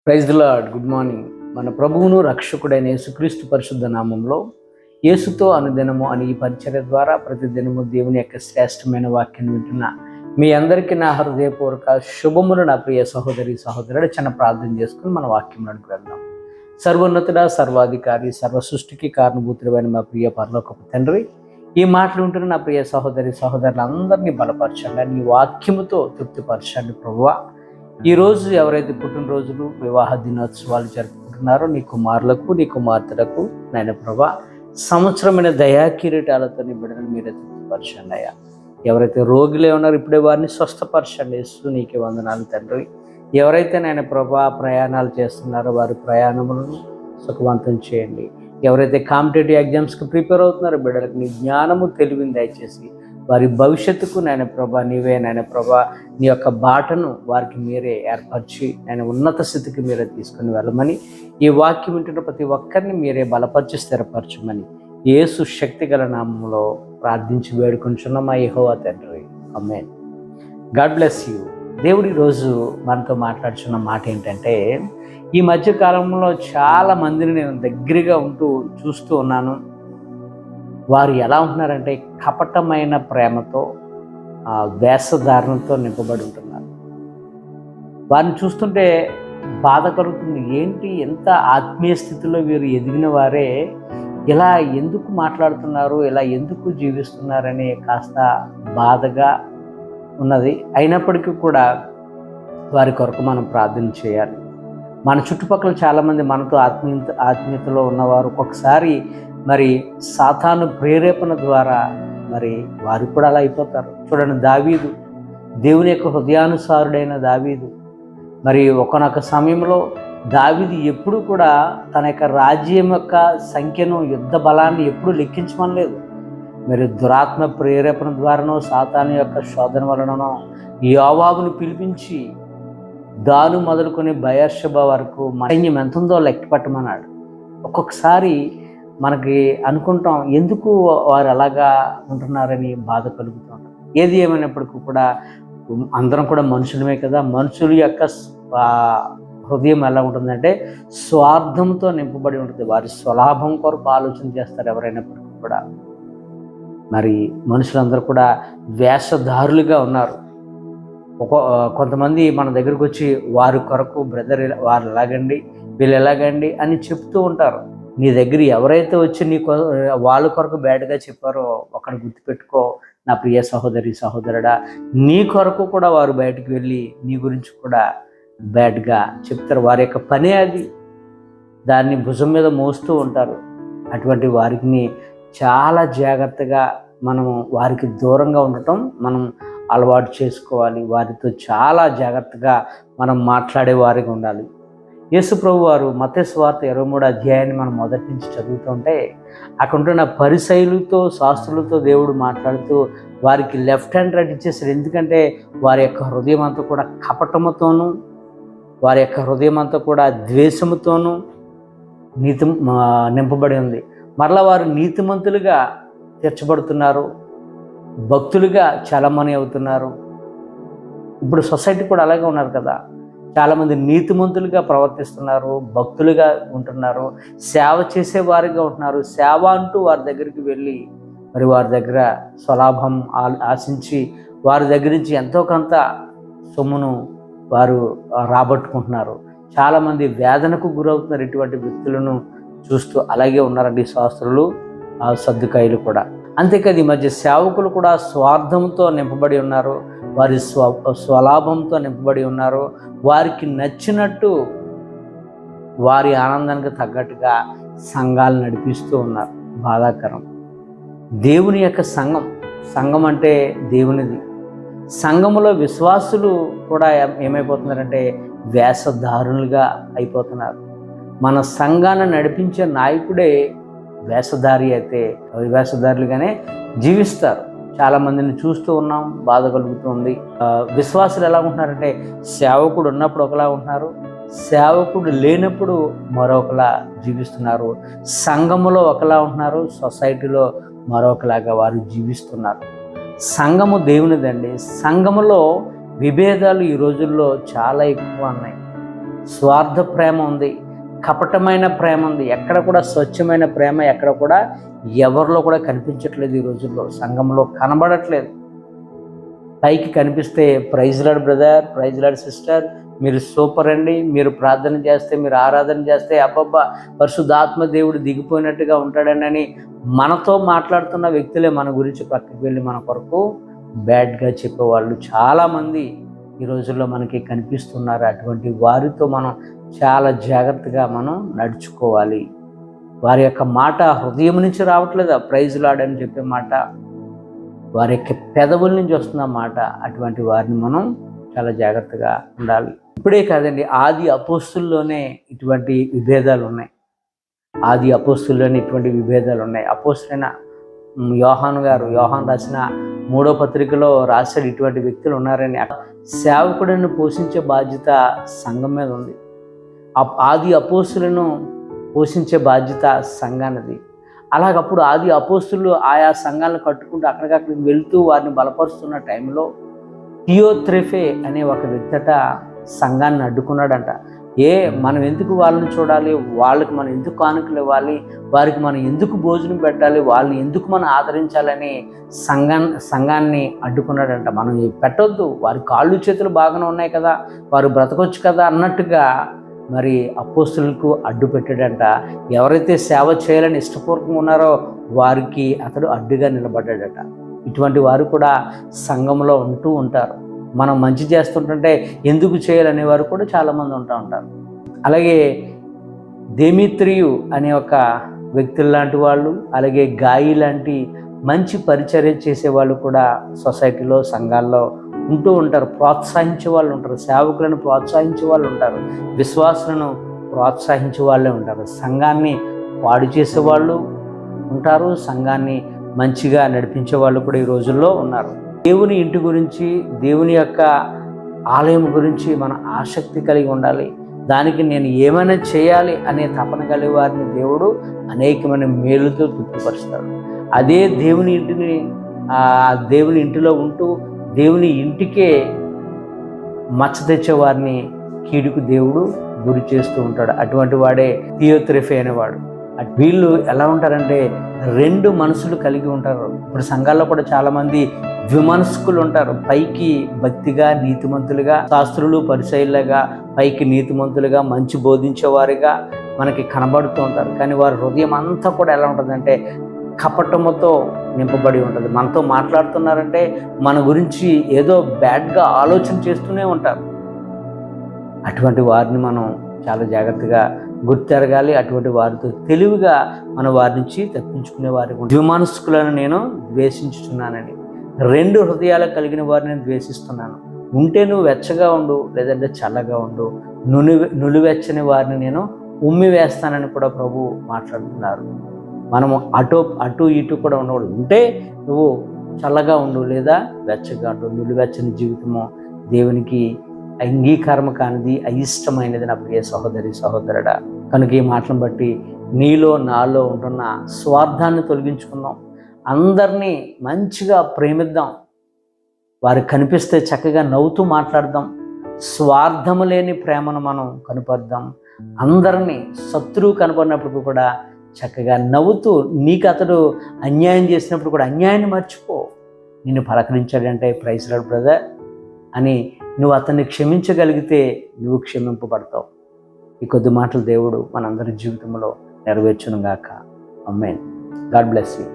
Praise the lord. Good morning. మన ప్రభువును రక్షకుడైన యేసుక్రీస్తు పరిశుద్ధ నామంలో యేసుతో అనుదినము అని ఈ పరిచర్య ద్వారా ప్రతిదినము దేవుని యొక్క శ్రేష్టమైన వాక్యం వింటున్న మీ అందరికీ నా హృదయపూర్వక శుభములు. నా ప్రియ సహోదరి సహోదరుడు చిన్న ప్రార్థన చేసుకుని మన వాక్యం నడుపు వెళ్దాం. సర్వోన్నతుడ, సర్వాధికారి, సర్వ సృష్టికి కారణభూతుడైన మా ప్రియ పరలోకపు తండ్రి, ఈ మాటలు ఉంటున్న నా ప్రియ సహోదరి సహోదరులందరినీ బలపరచండి, నీ వాక్యముతో తృప్తిపరచండి ప్రభువా. ఈరోజు ఎవరైతే పుట్టినరోజులు, వివాహ దినోత్సవాలు జరుపుకుంటున్నారో నీ కుమారులకు, నీ కుమార్తెలకు నాయన ప్రభా సంవత్సరమైన దయా కిరీటాలతో నీ బిడ్డలు మీరే తృప్తిపరచండి అయ్యా. ఎవరైతే రోగులే ఉన్నారో ఇప్పుడే వారిని స్వస్థపరచండి. యేసు నీకే వందనాలు తండ్రి. ఎవరైతే నాయన ప్రభా ప్రయాణాలు చేస్తున్నారో వారి ప్రయాణములను సుఖవంతం చేయండి. ఎవరైతే కాంపిటేటివ్ ఎగ్జామ్స్కి ప్రిపేర్ అవుతున్నారో బిడ్డలకు నీ జ్ఞానము తెలివిని దయచేసి వారి భవిష్యత్తుకు నాయన ప్రభా నీవే నాయన ప్రభా నీ యొక్క బాటను వారికి మీరే ఏర్పరిచి నేను ఉన్నత స్థితికి మీరే తీసుకుని వెళ్ళమని, ఈ వాక్యం వింటున్న ప్రతి ఒక్కరిని మీరే బలపరిచి స్థిరపరచమని యేసు శక్తి గల నామంలో ప్రార్థించి వేడుకుంటున్నాం మా యెహోవా తండ్రి. ఆమేన్. God bless you. దేవుడు ఈరోజు మనతో మాట్లాడుతున్న మాట ఏంటంటే, ఈ మధ్య కాలంలో చాలా మందిని నేను దగ్గరగా చూస్తూ ఉన్నాను. వారు ఎలా ఉంటున్నారంటే కపటమైన ప్రేమతో, వేషధారణతో నింపబడి ఉంటున్నారు. వారిని చూస్తుంటే బాధ కలుగుతుంది. ఏంటి, ఎంత ఆత్మీయ స్థితిలో వీరు ఎదిగిన వారే ఇలా ఎందుకు మాట్లాడుతున్నారు, ఇలా ఎందుకు జీవిస్తున్నారని కాస్త బాధగా ఉన్నది. అయినప్పటికీ కూడా వారి కొరకు మనం ప్రార్థన చేయాలి. మన చుట్టుపక్కల చాలామంది మనతో ఆత్మీయతలో ఉన్నవారు ఒక్కొక్కసారి మరి సాతాను ప్రేరేపణ ద్వారా మరి వారు కూడా అలా అయిపోతారు. చూడండి, దావీదు, దేవుని యొక్క హృదయానుసారుడైన దావీదు, మరి ఒకానొక సమయంలో దావీదు ఎప్పుడు కూడా తన యొక్క రాజ్యం యొక్క సంఖ్యను, యుద్ధ బలాన్ని ఎప్పుడూ లెక్కించమనలేదు. మరి దురాత్మ ప్రేరేపణ ద్వారానో, సాతాను యొక్క శోధన వలననో యోవాబును పిలిపించి దాను మొదలుకొని బయర్షెబ వరకు సైన్యం ఎంత ఉందో లెక్క పెట్టమన్నాడు. ఒక్కొక్కసారి మనకి అనుకుంటాం, ఎందుకు వారు అలాగా ఉంటున్నారని బాధ కలుగుతూ ఉంటాం. ఏది ఏమైనప్పటికీ కూడా అందరం కూడా మనుషులమే కదా. మనుషుల యొక్క హృదయం ఎలా ఉంటుందంటే స్వార్థంతో నింపబడి ఉంటుంది. వారి స్వలాభం కొరకు ఆలోచన చేస్తారు ఎవరైనప్పటికీ కూడా. మరి మనుషులందరూ కూడా వేషధారులుగా ఉన్నారు. కొంతమంది మన దగ్గరకు వచ్చి వారి కొరకు బ్రదర్ వారు ఎలాగండి, వీళ్ళు ఎలాగండి అని చెప్తూ ఉంటారు. నీ దగ్గర ఎవరైతే వచ్చి వాళ్ళ కొరకు బ్యాడ్గా చెప్పారో ఒకటి గుర్తుపెట్టుకో నా ప్రియ సహోదరి సహోదరుడా, నీ కొరకు కూడా వారు బయటికి వెళ్ళి నీ గురించి కూడా బ్యాడ్గా చెప్తారు. వారి యొక్క పనే అది, దాన్ని భుజం మీద మోస్తూ ఉంటారు. అటువంటి వారికి చాలా జాగ్రత్తగా మనము వారికి దూరంగా ఉండటం మనం అలవాటు చేసుకోవాలి. వారితో చాలా జాగ్రత్తగా మనం మాట్లాడే వారిగా ఉండాలి. యేసు ప్రభు వారు మత్తయి సువార్త 23వ అధ్యాయాన్ని మనం మొదటి నుంచి చదువుతుంటే అక్కడ ఉంటున్న పరిసయ్యులతో, శాస్త్రులతో దేవుడు మాట్లాడుతూ వారికి లెఫ్ట్ హ్యాండ్ రైట్ ఇచ్చేసాడు. ఎందుకంటే వారి యొక్క హృదయం అంతా కూడా కపటముతోనూ, వారి యొక్క హృదయం అంతా కూడా ద్వేషముతోనూ నింపబడి ఉంది. మరలా వారు నీతిమంతులుగా తీర్చబడుతున్నారు, భక్తులుగా చాలామంది అవుతున్నారు. ఇప్పుడు సొసైటీ కూడా అలాగే ఉన్నారు కదా. చాలామంది నీతిమంతులుగా ప్రవర్తిస్తున్నారు, భక్తులుగా ఉంటున్నారు, సేవ చేసేవారిగా ఉంటున్నారు. సేవ అంటూ వారి దగ్గరికి వెళ్ళి మరి వారి దగ్గర స్వలాభం ఆశించి వారి దగ్గర నుంచి ఎంతో కొంత సొమ్మును వారు రాబట్టుకుంటున్నారు. చాలామంది వేదనకు గురవుతున్నారు. ఇటువంటి వ్యక్తులను చూస్తూ అలాగే ఉన్నారండి శాస్త్రులు, సద్దుకాయలు కూడా. అంతేకాదు, ఈ మధ్య సేవకులు కూడా స్వార్థంతో నింపబడి ఉన్నారు, వారి స్వలాభంతో నింపబడి ఉన్నారు. వారికి నచ్చినట్టు వారి ఆనందానికి తగ్గట్టుగా సంఘాలు నడిపిస్తూ ఉన్నారు. బాధాకరం. దేవుని యొక్క సంఘం అంటే దేవునిది. సంఘములో విశ్వాసులు కూడా ఏమైపోతున్నారంటే వేషధారులుగా అయిపోతున్నారు. మన సంఘాన్ని నడిపించే నాయకుడే వేషధారులుగానే జీవిస్తారు. చాలామందిని చూస్తూ ఉన్నాం, బాధ కలుగుతుంది. విశ్వాసులు ఎలా ఉంటున్నారంటే సేవకుడు ఉన్నప్పుడు ఒకలా ఉంటున్నారు, సేవకుడు లేనప్పుడు మరొకలా జీవిస్తున్నారు. సంఘములో ఒకలా ఉంటున్నారు, సొసైటీలో మరొకలాగా వారు జీవిస్తున్నారు. సంఘము దేవునిదండి. సంఘములో విభేదాలు ఈ రోజుల్లో చాలా ఎక్కువ ఉన్నాయి. స్వార్థ ప్రేమ ఉంది, కపటమైన ప్రేమ ఉంది. ఎక్కడ కూడా స్వచ్ఛమైన ప్రేమ ఎక్కడ కూడా ఎవరిలో కూడా కనిపించట్లేదు. ఈ రోజుల్లో సంఘంలో కనబడట్లేదు. పైకి కనిపిస్తే praise lord brother, praise lord sister, మీరు సూపర్ అండి, మీరు ప్రార్థన చేస్తే, మీరు ఆరాధన చేస్తే అబ్బబ్బా పరిశుద్ధాత్మ దేవుడు దిగిపోయినట్టుగా ఉంటాడని అని మనతో మాట్లాడుతున్న వ్యక్తులే మన గురించి పక్కకి వెళ్ళి మన కొరకు బ్యాడ్గా చెప్పేవాళ్ళు చాలామంది ఈ రోజుల్లో మనకి కనిపిస్తున్నారు. అటువంటి వారితో మనం చాలా జాగ్రత్తగా మనం నడుచుకోవాలి. వారి యొక్క మాట హృదయం నుంచి రావట్లేదా ప్రైజ్ లార్డ్ అని చెప్పే మాట, వారి యొక్క పెదవుల నుంచి వస్తున్న మాట. అటువంటి వారిని మనం చాలా జాగ్రత్తగా ఉండాలి. ఇప్పుడే కాదండి, ఆది అపోస్తుల్లోనే ఇటువంటి విభేదాలు ఉన్నాయి. ఆది అపోస్తుల్లోనే ఇటువంటి విభేదాలు ఉన్నాయి. అపోస్తులైన యోహాను గారు, యోహాను రాసిన 3వ పత్రికలో రాశాడు, ఇటువంటి వ్యక్తులు ఉన్నారని. సేవకుడిని పోషించే బాధ్యత సంఘం మీద ఉంది. ఆది అపోస్తులను పోషించే బాధ్యత సంఘానిది. అలాగప్పుడు ఆది అపోస్తులు ఆయా సంఘాలను కట్టుకుంటూ అక్కడికక్కడికి వెళ్తూ వారిని బలపరుస్తున్న టైంలో థియోత్రెఫే అనే ఒక వ్యక్తట సంఘాన్ని అడ్డుకున్నాడంట. మనం ఎందుకు వాళ్ళని చూడాలి, వాళ్ళకి మనం ఎందుకు కానుకలు ఇవ్వాలి, వారికి మనం ఎందుకు భోజనం పెట్టాలి, వాళ్ళని ఎందుకు మనం ఆదరించాలని సంఘాన్ని అడ్డుకున్నాడంట. మనం పెట్టొద్దు, వారి కాళ్ళు చేతులు బాగానే ఉన్నాయి కదా, వారు బ్రతకొచ్చు కదా అన్నట్టుగా మరి అపోస్తులకు అడ్డు పెట్టాడంట. ఎవరైతే సేవ చేయాలని ఇష్టపూర్వకంగా ఉన్నారో వారికి అతడు అడ్డుగా నిలబడ్డాడట. ఇటువంటి వారు కూడా సంఘంలో ఉంటూ ఉంటారు. మనం మంచి చేస్తుంటుంటే ఎందుకు చేయాలనే వారు కూడా చాలామంది ఉంటూ ఉంటారు. అలాగే దేమిత్రియు అనే ఒక వ్యక్తులు లాంటి వాళ్ళు, అలాగే గాయి లాంటి మంచి పరిచర్య చేసేవాళ్ళు కూడా సొసైటీలో సంఘాల్లో ఉంటూ ఉంటారు. ప్రోత్సహించే వాళ్ళు ఉంటారు, సేవకులను ప్రోత్సహించే వాళ్ళు ఉంటారు, విశ్వాసులను ప్రోత్సహించే వాళ్ళే ఉంటారు. సంఘాన్ని పాడు చేసేవాళ్ళు ఉంటారు, సంఘాన్ని మంచిగా నడిపించే వాళ్ళు కూడా ఈ రోజుల్లో ఉన్నారు. దేవుని ఇంటి గురించి, దేవుని యొక్క ఆలయం గురించి మన ఆసక్తి కలిగి ఉండాలి. దానికి నేను ఏమైనా చేయాలి అనే తపన కలిగి వారిని దేవుడు అనేకమైన మేలుతో తృప్తిపరుస్తాడు. అదే దేవుని ఇంటిలో ఉంటూ దేవుని ఇంటికే మచ్చ తెచ్చేవారిని కీడుకు దేవుడు గురి చేస్తూ ఉంటాడు. అటువంటి వాడే థియోత్రెఫే అనేవాడు. వీళ్ళు ఎలా ఉంటారంటే 2 మనసులు కలిగి ఉంటారు. ఇప్పుడు సంఘాల్లో కూడా చాలామంది ద్విమనస్కులు ఉంటారు. పైకి భక్తిగా, నీతిమంతులుగా, శాస్త్రులు పరిసయ్యులుగా, పైకి నీతిమంతులుగా, మంచి బోధించేవారిగా మనకి కనబడుతూ ఉంటారు. కానీ వారి హృదయం అంతా కూడా ఎలా ఉంటుందంటే కపటముతో నింపబడి ఉంటుంది. మనతో మాట్లాడుతున్నారంటే మన గురించి ఏదో బ్యాడ్గా ఆలోచన చేస్తూనే ఉంటారు. అటువంటి వారిని మనం చాలా జాగ్రత్తగా గుర్తెరగాలి. అటువంటి వారితో తెలివిగా మనం వారి నుంచి తప్పించుకునే వారికి ద్విమనస్కులను నేను ద్వేషించుచున్నానని, 2 హృదయాలు కలిగిన వారిని నేను ద్వేషిస్తున్నాను. ఉంటే నువ్వు వెచ్చగా ఉండు, లేదంటే చల్లగా ఉండు, నులివెచ్చని వారిని నేను ఉమ్మి వేస్తానని కూడా ప్రభు మాట్లాడుతున్నారు. మనము అటు ఇటు కూడా ఉండకూడదు. ఉంటే నువ్వు చల్లగా ఉండు, లేదా వెచ్చగా ఉండు. నులివెచ్చని జీవితము దేవునికి అంగీకారం కానిది, అయిష్టమైనది నా ప్రియ సహోదరి సహోదరుడా. కనుక ఈ మాటలను బట్టి నీలో నాలో ఉంటున్న స్వార్థాన్ని తొలగించుకుందాం. అందరినీ మంచిగా ప్రేమిద్దాం. వారికి కనిపిస్తే చక్కగా నవ్వుతూ మాట్లాడదాం. స్వార్థము లేని ప్రేమను మనం కనపడదాం. అందరినీ శత్రువు కనపడినప్పుడు కూడా చక్కగా నవ్వుతూ, నీకు అతడు అన్యాయం చేసినప్పుడు కూడా అన్యాయాన్ని మర్చిపో. నిన్ను పలకరించాడంటే ప్రైజ్ లార్డ్ బ్రదర్ అని నువ్వు అతన్ని క్షమించగలిగితే నువ్వు క్షమింపబడతావు. ఈ కొద్ది మాటలు దేవుడు మనందరి జీవితంలో నెరవేర్చును గాక. ఆమేన్. God bless you.